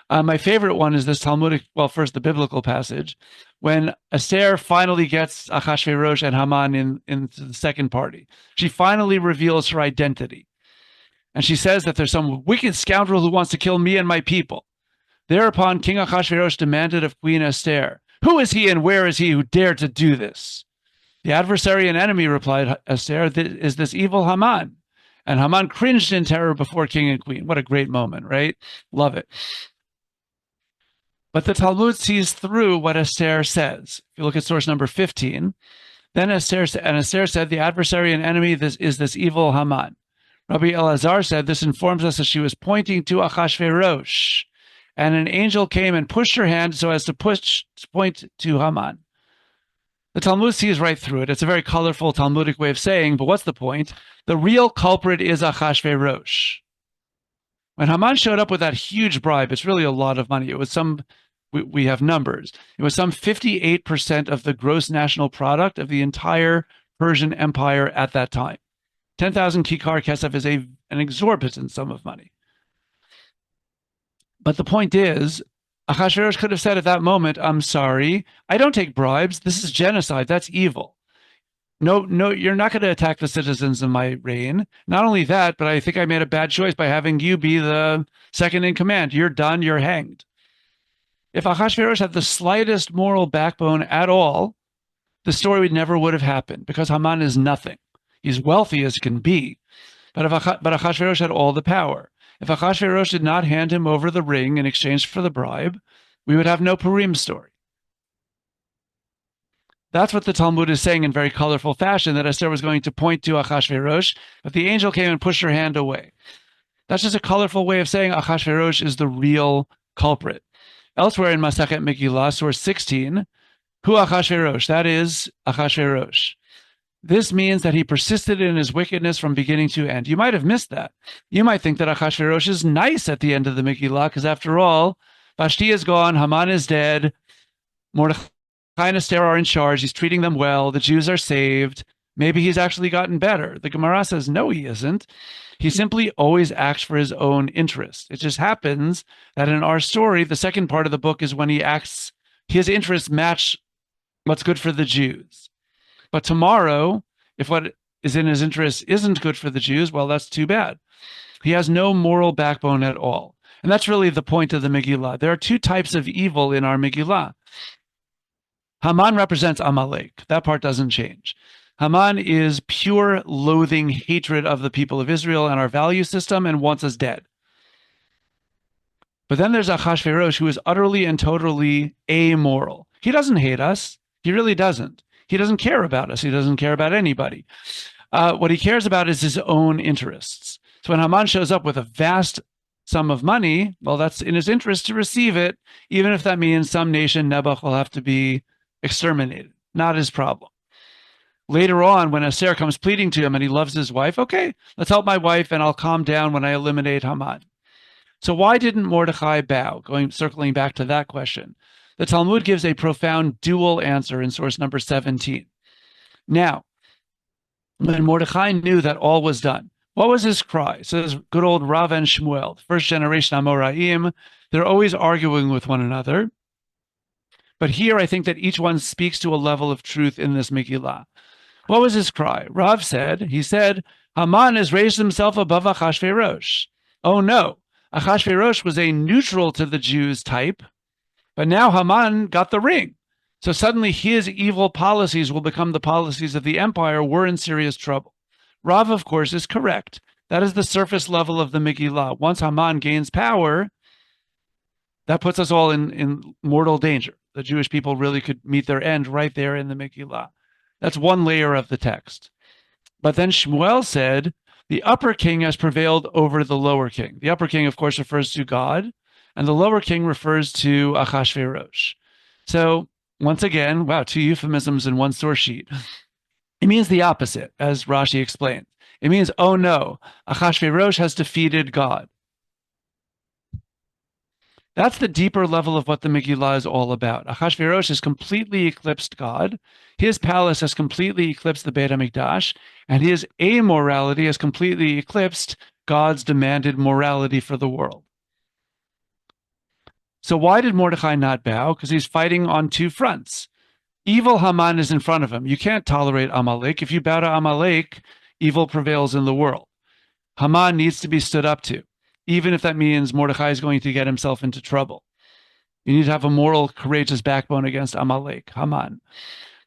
My favorite one is this Talmudic, well, first the biblical passage, when Esther finally gets Achashverosh and Haman into the second party. She finally reveals her identity. And she says that there's some wicked scoundrel who wants to kill me and my people. Thereupon King Achashverosh demanded of Queen Esther, who is he and where is he who dared to do this? The adversary and enemy, replied Esther, is this evil Haman. And Haman cringed in terror before king and queen. What a great moment, right? Love it. But the Talmud sees through what Esther says. If you look at source number 15, then Esther said, the adversary and enemy is this evil Haman. Rabbi Elazar said, this informs us that she was pointing to Achashverosh, and an angel came and pushed her hand so as to point to Haman. The Talmud sees right through it. It's a very colorful Talmudic way of saying, but what's the point? The real culprit is Achashverosh. When Haman showed up with that huge bribe, it's really a lot of money. It was we have numbers. It was some 58% of the gross national product of the entire Persian Empire at that time. 10,000 kikar kesef is an exorbitant sum of money. But the point is, Achashverosh could have said at that moment, I'm sorry, I don't take bribes. This is genocide. That's evil. No, you're not going to attack the citizens of my reign. Not only that, but I think I made a bad choice by having you be the second in command. You're done. You're hanged. If Achashverosh had the slightest moral backbone at all, the story never would have happened because Haman is nothing. He's wealthy as can be, but Achashverosh had all the power. If Achashverosh did not hand him over the ring in exchange for the bribe, we would have no Purim story. That's what the Talmud is saying in very colorful fashion, that Esther was going to point to Achashverosh, but the angel came and pushed her hand away. That's just a colorful way of saying Achashverosh is the real culprit. Elsewhere in Masachet Megillah, source 16, Hu Achashverosh, that is Achashverosh. This means that he persisted in his wickedness from beginning to end. You might have missed that. You might think that Achashverosh is nice at the end of the Megillah, because after all, Vashti is gone, Haman is dead, Mordechai and Esther are in charge, he's treating them well, the Jews are saved. Maybe he's actually gotten better. The Gemara says, no, he isn't. He simply always acts for his own interest. It just happens that in our story, the second part of the book is when he acts, his interests match what's good for the Jews. But tomorrow, if what is in his interest isn't good for the Jews, well, that's too bad. He has no moral backbone at all. And that's really the point of the Megillah. There are two types of evil in our Megillah. Haman represents Amalek. That part doesn't change. Haman is pure loathing, hatred of the people of Israel and our value system and wants us dead. But then there's Achashverosh, who is utterly and totally amoral. He doesn't hate us. He really doesn't. He doesn't care about us. He doesn't care about anybody. What he cares about is his own interests. So when Haman shows up with a vast sum of money, well, that's in his interest to receive it, even if that means some nation, Nebuch, will have to be exterminated. Not his problem. Later on, when Esther comes pleading to him and he loves his wife, okay, let's help my wife and I'll calm down when I eliminate Haman. So why didn't Mordechai bow? Circling back to that question. The Talmud gives a profound dual answer in source number 17. Now, when Mordechai knew that all was done, what was his cry? Says good old Rav and Shmuel, first generation Amoraim. They're always arguing with one another. But here I think that each one speaks to a level of truth in this Megillah. What was his cry? Rav said, Haman has raised himself above Achashverosh. Oh no, Achashverosh was a neutral to the Jews type, but now Haman got the ring. So suddenly his evil policies will become the policies of the empire. We're in serious trouble. Rav, of course, is correct. That is the surface level of the Megillah. Once Haman gains power, that puts us all in mortal danger. The Jewish people really could meet their end right there in the Megillah. That's one layer of the text. But then Shmuel said, the upper king has prevailed over the lower king. The upper king, of course, refers to God, and the lower king refers to Achashverosh. So once again, wow, two euphemisms in one source sheet. It means the opposite, as Rashi explained. It means, oh no, Achashverosh has defeated God. That's the deeper level of what the Megillah is all about. Achashverosh has completely eclipsed God. His palace has completely eclipsed the Beit HaMikdash, and his amorality has completely eclipsed God's demanded morality for the world. So why did Mordechai not bow? Because he's fighting on two fronts. Evil Haman is in front of him. You can't tolerate Amalek. If you bow to Amalek, evil prevails in the world. Haman needs to be stood up to, even if that means Mordechai is going to get himself into trouble. You need to have a moral, courageous backbone against Amalek, Haman.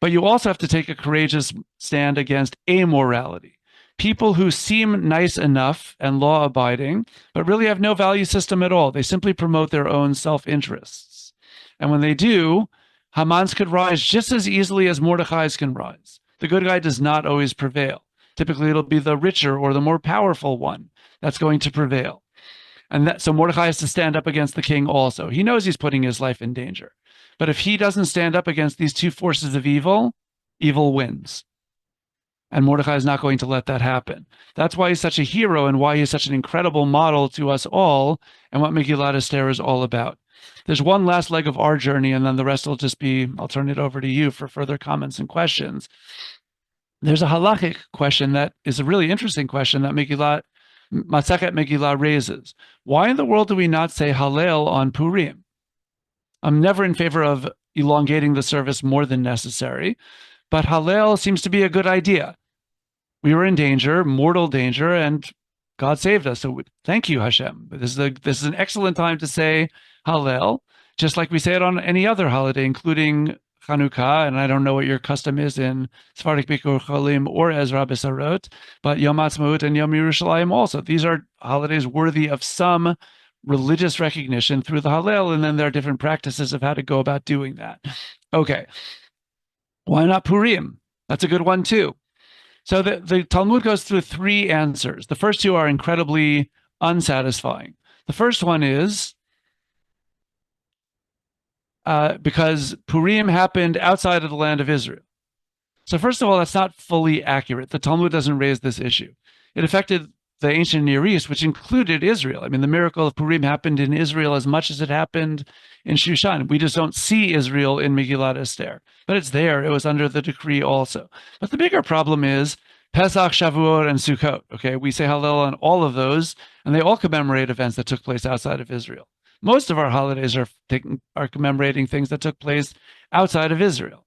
But you also have to take a courageous stand against amorality. People who seem nice enough and law-abiding, but really have no value system at all. They simply promote their own self-interests. And when they do, Haman's could rise just as easily as Mordechai's can rise. The good guy does not always prevail. Typically, it'll be the richer or the more powerful one that's going to prevail. And so Mordechai has to stand up against the king also. He knows he's putting his life in danger. But if he doesn't stand up against these two forces of evil, evil wins. And Mordechai is not going to let that happen. That's why he's such a hero and why he's such an incredible model to us all and what Megillat Esther is all about. There's one last leg of our journey, and then the rest will just be, I'll turn it over to you for further comments and questions. There's a halachic question that is a really interesting question that Masechet Megillah raises. Why in the world do we not say Hallel on Purim? I'm never in favor of elongating the service more than necessary, but Hallel seems to be a good idea. We were in danger, mortal danger, and God saved us. So thank you, Hashem. This is an excellent time to say Hallel, just like we say it on any other holiday, including Chanukah, and I don't know what your custom is in Sephardic Bikur Cholim or Ezra B'Sarot, but Yom Ha'atzmaut and Yom Yerushalayim also. These are holidays worthy of some religious recognition through the Hallel, and then there are different practices of how to go about doing that. Okay. Why not Purim? That's a good one too. So the Talmud goes through three answers. The first two are incredibly unsatisfying. The first one is because Purim happened outside of the land of Israel. So first of all, that's not fully accurate. The Talmud doesn't raise this issue. It affected the ancient Near East, which included Israel. I mean, the miracle of Purim happened in Israel as much as it happened in Shushan. We just don't see Israel in Megillat Esther, but it's there. It was under the decree also. But the bigger problem is Pesach, Shavuot, and Sukkot. Okay, we say Hallel on all of those, and they all commemorate events that took place outside of Israel. Most of our holidays are commemorating things that took place outside of Israel.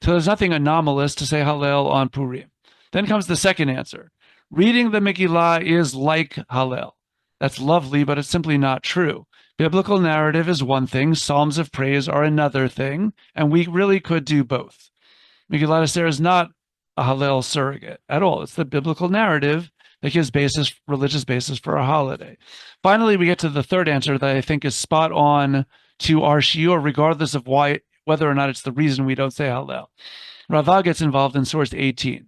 So there's nothing anomalous to say Hallel on Purim. Then comes the second answer. Reading the Megillah is like Hallel. That's lovely, but it's simply not true. Biblical narrative is one thing, psalms of praise are another thing, and we really could do both. Megillat Esther is not a Hallel surrogate at all. It's the biblical narrative that gives religious basis for a holiday. Finally, we get to the third answer that I think is spot on to our shiur, regardless of whether or not it's the reason we don't say Hallel. Rava gets involved in source 18.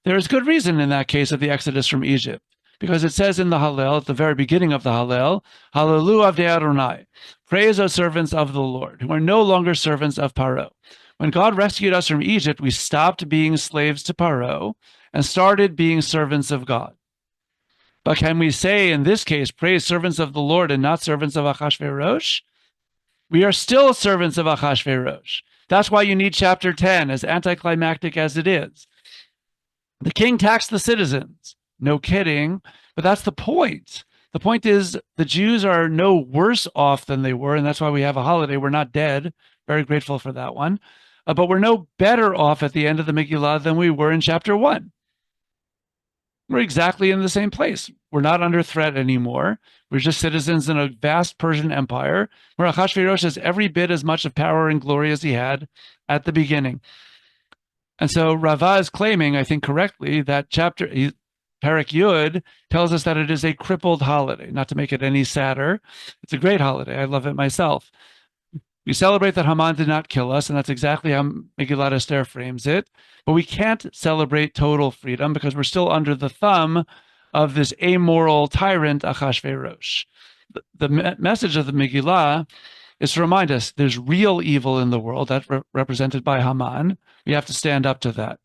There is good reason in that case of the Exodus from Egypt, because it says in the Hallel, at the very beginning of the Hallel, Hallelu Avdei Adonai, praise, O servants of the Lord, who are no longer servants of Paro. When God rescued us from Egypt, we stopped being slaves to Paro and started being servants of God. But can we say in this case, praise servants of the Lord and not servants of Achashverosh? We are still servants of Achashverosh. That's why you need chapter 10, as anticlimactic as it is. The king taxed the citizens. No kidding, but that's the point. The point is the Jews are no worse off than they were, and that's why we have a holiday. We're not dead. Very grateful for that one. But we're no better off at the end of the Megillah than we were in chapter 1. We're exactly in the same place. We're not under threat anymore. We're just citizens in a vast Persian empire where Achashverosh has every bit as much of power and glory as he had at the beginning. And so Rava is claiming, I think correctly, that Perek Yud tells us that it is a crippled holiday. Not to make it any sadder, it's a great holiday. I love it myself. We celebrate that Haman did not kill us, and that's exactly how Megillat Esther frames it. But we can't celebrate total freedom because we're still under the thumb of this amoral tyrant Achashverosh. The message of the Megillah is to remind us there's real evil in the world that's represented by Haman. We have to stand up to that.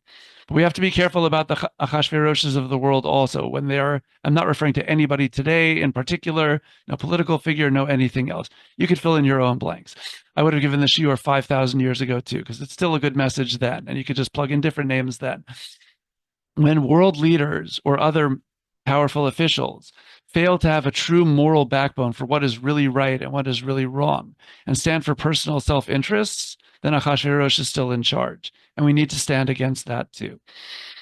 But we have to be careful about the Achashveroshes of the world also. When I'm not referring to anybody today in particular, no political figure, no anything else. You could fill in your own blanks. I would have given the shiur 5,000 years ago too, because it's still a good message then, and you could just plug in different names then. When world leaders or other powerful officials fail to have a true moral backbone for what is really right and what is really wrong, and stand for personal self-interests, then Achashverosh is still in charge. And we need to stand against that too.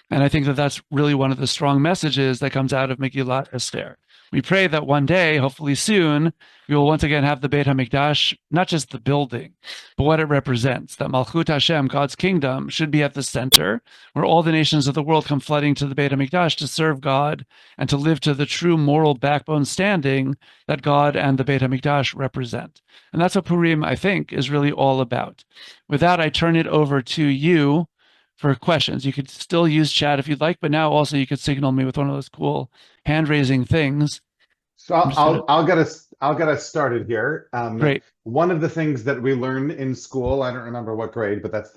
And I think that that's really one of the strong messages that comes out of Megillat Esther. We pray that one day, hopefully soon, we will once again have the Beit HaMikdash, not just the building, but what it represents, that Malchut Hashem, God's kingdom, should be at the center, where all the nations of the world come flooding to the Beit HaMikdash to serve God and to live to the true moral backbone standing that God and the Beit HaMikdash represent. And that's what Purim, I think, is really all about. With that, I turn it over to you for questions. You could still use chat if you'd like, but now also you could signal me with one of those cool hand-raising things. So I'll get us started here. Great. One of the things that we learn in school, I don't remember what grade, but that's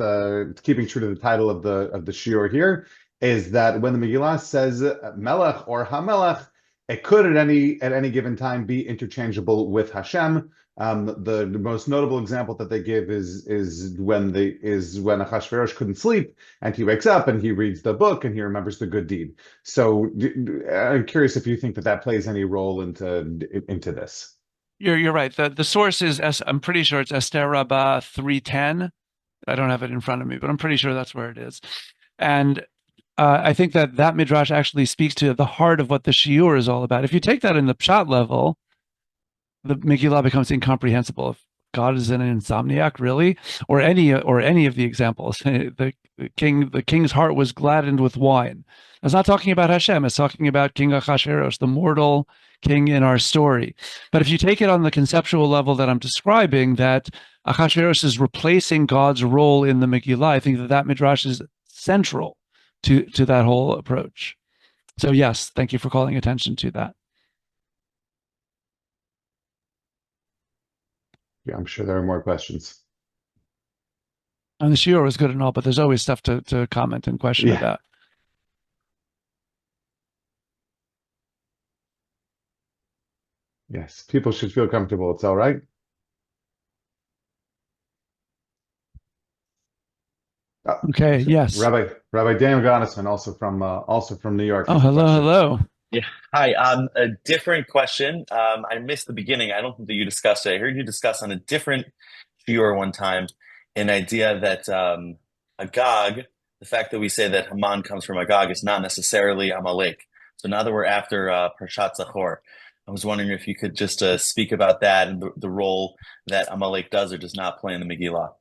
keeping true to the title of the shiur here, is that when the Megillah says Melech or HaMelech, it could at any given time be interchangeable with Hashem. The most notable example that they give is when Achashverosh couldn't sleep and he wakes up and he reads the book and he remembers the good deed. So I'm curious if you think that plays any role into this. You're right. The source is I'm pretty sure it's Esther Rabbah 3:10. I don't have it in front of me, but I'm pretty sure that's where it is. And I think that midrash actually speaks to the heart of what the shiur is all about. If you take that in the pshat level, the Megillah becomes incomprehensible. If God is an insomniac, really, or any of the examples, the king's heart was gladdened with wine. It's not talking about Hashem. It's talking about King Achashverosh, the mortal king in our story. But if you take it on the conceptual level that I'm describing, that Achashverosh is replacing God's role in the Megillah, I think that midrash is central to that whole approach. So yes, thank you for calling attention to that. Yeah, I'm sure there are more questions. And the shiur was good and all, but there's always stuff to comment and question Yeah. about. Yes. People should feel comfortable. It's all right. Okay, yes. Rabbi Dan Gonesman, also from New York, Oh, has a hello, question. hello. Yeah. Hi. A different question. I missed the beginning. I don't think that you discussed it. I heard you discuss on a different shiur one time an idea that Agag, the fact that we say that Haman comes from Agag is not necessarily Amalek. So now that we're after Parshat Zachor, I was wondering if you could just speak about that and the role that Amalek does or does not play in the Megillah.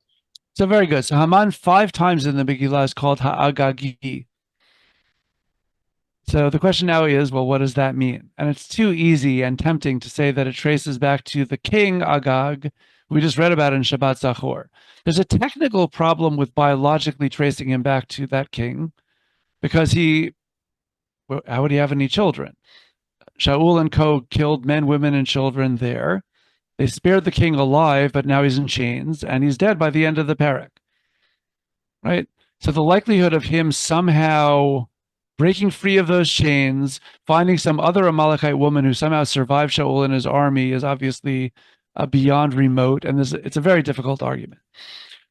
So very good. So Haman 5 times in the Megillah is called Ha'agagi. So the question now is, well, what does that mean? And it's too easy and tempting to say that it traces back to the king Agag, we just read about in Shabbat Zachor. There's a technical problem with biologically tracing him back to that king because how would he have any children? Shaul and Co killed men, women, and children there. They spared the king alive, but now he's in chains and he's dead by the end of the parak, right? So the likelihood of him somehow breaking free of those chains, finding some other Amalekite woman who somehow survived Shaul and his army is obviously beyond remote, and it's a very difficult argument,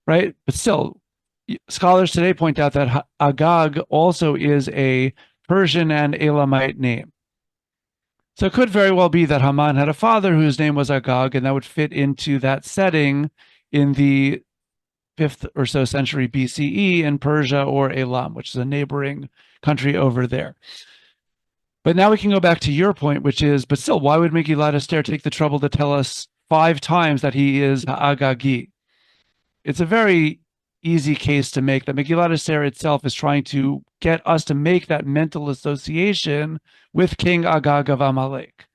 right? But still, scholars today point out that Agag also is a Persian and Elamite name. So it could very well be that Haman had a father whose name was Agag, and that would fit into that setting in the 5th or so century BCE in Persia or Elam, which is a neighboring country over there. But now we can go back to your point, which is, but still, why would Megillat Esther take the trouble to tell us 5 times that he is Agagi? It's a very easy case to make that Megillat Esther itself is trying to get us to make that mental association with King Agag of Amalek.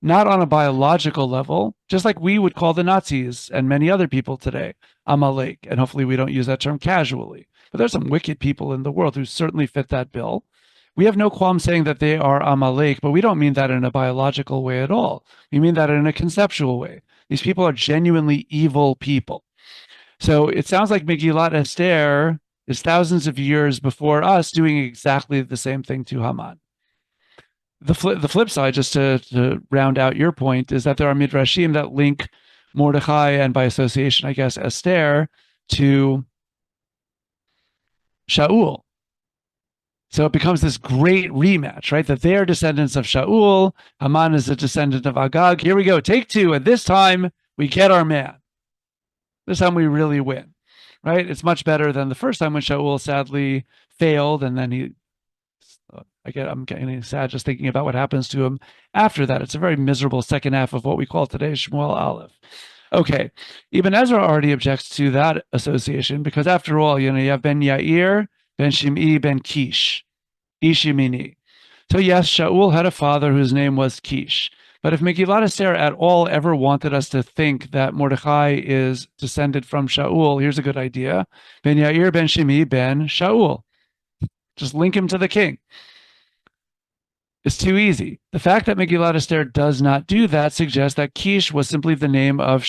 Not on a biological level, just like we would call the Nazis and many other people today Amalek, and hopefully we don't use that term casually. But there's some wicked people in the world who certainly fit that bill. We have no qualm saying that they are Amalek, but we don't mean that in a biological way at all. We mean that in a conceptual way. These people are genuinely evil people. So it sounds like Megillat Esther is thousands of years before us doing exactly the same thing to Haman. The flip side, just to round out your point, is that there are midrashim that link Mordechai and by association, I guess, Esther to Shaul. So it becomes this great rematch, right? That they are descendants of Shaul. Haman is a descendant of Agag. Here we go, take 2, and this time we get our man. This time we really win, right? It's much better than the first time when Shaul sadly failed, and then I'm getting sad just thinking about what happens to him after that. It's a very miserable second half of what we call today Shmuel Aleph. Okay, Ibn Ezra already objects to that association because after all, you have Ben Yair, Ben Shim'i, Ben Kish, Ishimini. So yes, Shaul had a father whose name was Kish. But if Megillat Esther at all ever wanted us to think that Mordechai is descended from Shaul, here's a good idea. Ben Yair, Ben Shim'i, Ben Shaul. Just link him to the king. It's too easy. The fact that Megillat Esther does not do that suggests that Kish was simply the name of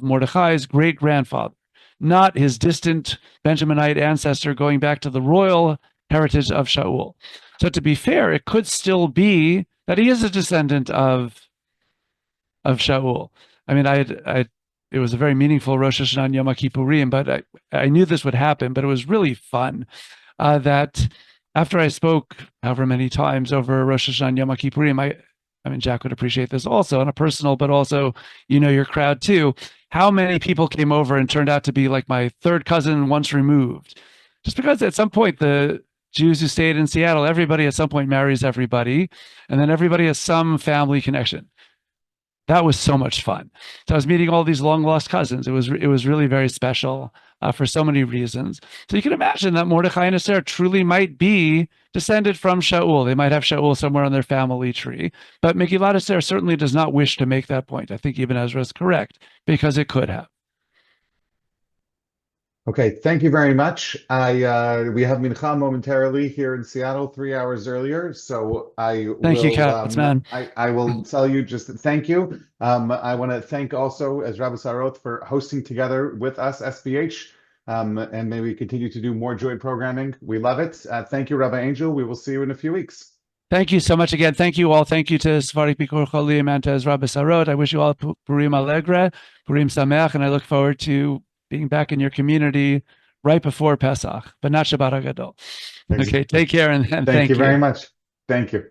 Mordechai's great-grandfather, not his distant Benjaminite ancestor going back to the royal heritage of Shaul. So to be fair, it could still be that he is a descendant of Shaul. I mean, it was a very meaningful Rosh Hashanah and Yom Kippurim, but I knew this would happen, but it was really fun that after I spoke however many times over Rosh Hashanah and Yom Kippurim, I mean, Jack would appreciate this also on a personal, but also, your crowd too. How many people came over and turned out to be like my third cousin once removed? Just because at some point, the Jews who stayed in Seattle, everybody at some point marries everybody, and then everybody has some family connection. That was so much fun. So I was meeting all these long lost cousins. It was really very special for so many reasons. So you can imagine that Mordechai and Esther truly might be descended from Shaul. They might have Shaul somewhere on their family tree. But Megillat Esther certainly does not wish to make that point. I think Ibn Ezra is correct because it could have. Okay, thank you very much. We have mincha momentarily here in Seattle, 3 hours earlier. So Thank you, Katzman. I will tell you just thank you. I want to thank also as Rabbi Sarot for hosting together with us SBH and may we continue to do more joint programming. We love it. Thank you, Rabbi Angel. We will see you in a few weeks. Thank you so much again. Thank you all. Thank you to Sephardic Bikur Cholim and to Ezra Besarot. I wish you all Purim Alegre, Purim Sameach, and I look forward to being back in your community right before Pesach, but not Shabbat HaGadol. Okay, take care and thank you very much. Thank you.